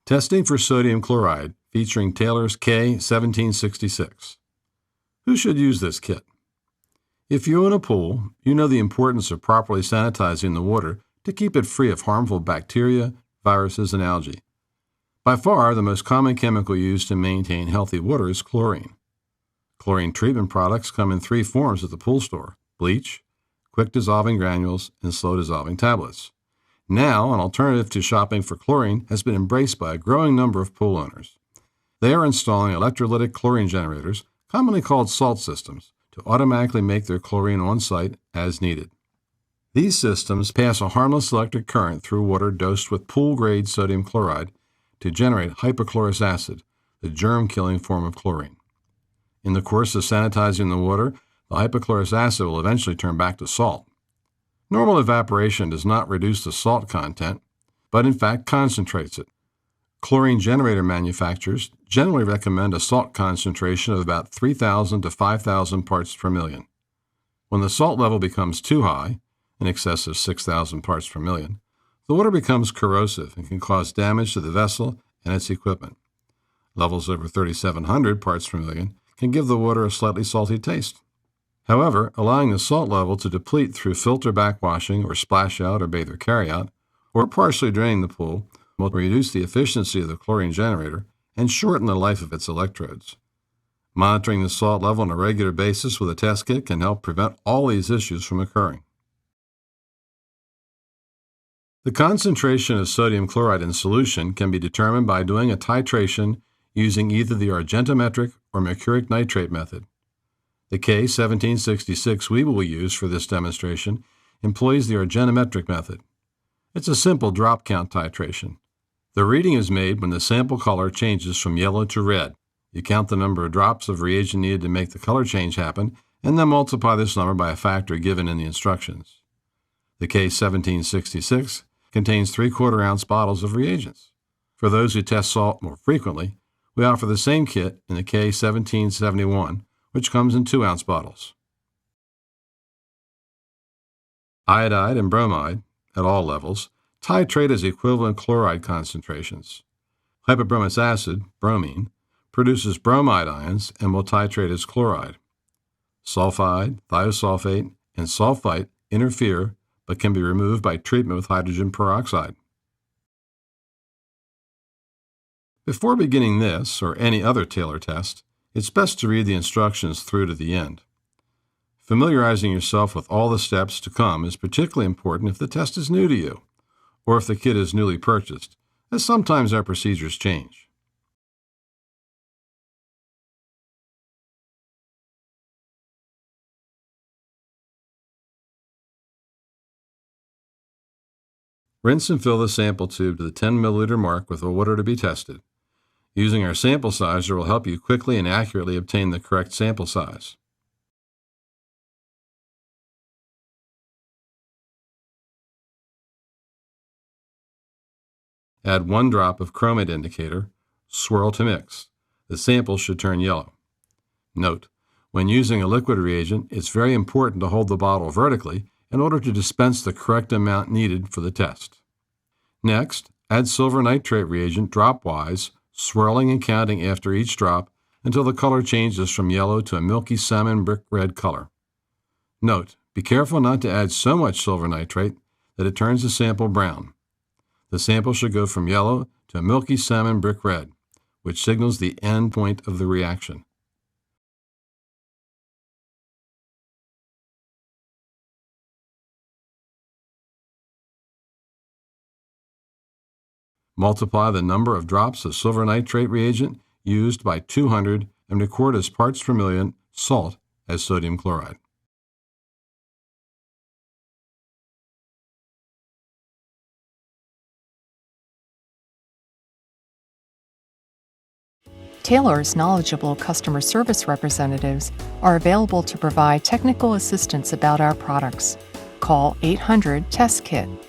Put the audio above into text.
Testing for sodium chloride, featuring Taylor's K1766. Who should use this kit? If you own a pool, you know the importance of properly sanitizing the water to keep it free of harmful bacteria, viruses, and algae. By far, the most common chemical used to maintain healthy water is chlorine. Chlorine treatment products come in three forms at the pool store: bleach, quick-dissolving granules, and slow-dissolving tablets. Now, an alternative to shopping for chlorine has been embraced by a growing number of pool owners. They are installing electrolytic chlorine generators, commonly called salt systems, to automatically make their chlorine on-site as needed. These systems pass a harmless electric current through water dosed with pool-grade sodium chloride to generate hypochlorous acid, the germ-killing form of chlorine. In the course of sanitizing the water, the hypochlorous acid will eventually turn back to salt. Normal evaporation does not reduce the salt content, but in fact concentrates it. Chlorine generator manufacturers generally recommend a salt concentration of about 3,000 to 5,000 parts per million. When the salt level becomes too high, in excess of 6,000 parts per million, the water becomes corrosive and can cause damage to the vessel and its equipment. Levels over 3,700 parts per million can give the water a slightly salty taste. However, allowing the salt level to deplete through filter backwashing or splash out or bathe or carry out, or partially draining the pool, will reduce the efficiency of the chlorine generator and shorten the life of its electrodes. Monitoring the salt level on a regular basis with a test kit can help prevent all these issues from occurring. The concentration of sodium chloride in solution can be determined by doing a titration using either the argentometric or mercuric nitrate method. The K1766 we will use for this demonstration employs the argentometric method. It's a simple drop count titration. The reading is made when the sample color changes from yellow to red. You count the number of drops of reagent needed to make the color change happen, and then multiply this number by a factor given in the instructions. The K1766 contains 3/4 ounce bottles of reagents. For those who test salt more frequently, we offer the same kit in the K1771, which comes in 2 ounce bottles. Iodide and bromide, at all levels, titrate as equivalent chloride concentrations. Hypobromous acid, bromine, produces bromide ions and will titrate as chloride. Sulfide, thiosulfate, and sulfite interfere but can be removed by treatment with hydrogen peroxide. Before beginning this or any other Taylor test, it's best to read the instructions through to the end. Familiarizing yourself with all the steps to come is particularly important if the test is new to you, or if the kit is newly purchased, as sometimes our procedures change. Rinse and fill the sample tube to the 10 milliliter mark with the water to be tested. Using our sample sizer will help you quickly and accurately obtain the correct sample size. Add 1 drop of chromate indicator, swirl to mix. The sample should turn yellow. Note, when using a liquid reagent, it's very important to hold the bottle vertically in order to dispense the correct amount needed for the test. Next, add silver nitrate reagent dropwise, swirling and counting after each drop until the color changes from yellow to a milky salmon brick red color. Note, be careful not to add so much silver nitrate that it turns the sample brown. The sample should go from yellow to a milky salmon brick red, which signals the end point of the reaction. Multiply the number of drops of silver nitrate reagent used by 200 and record as parts per million salt as sodium chloride. Taylor's knowledgeable customer service representatives are available to provide technical assistance about our products. Call 800-TEST-KIT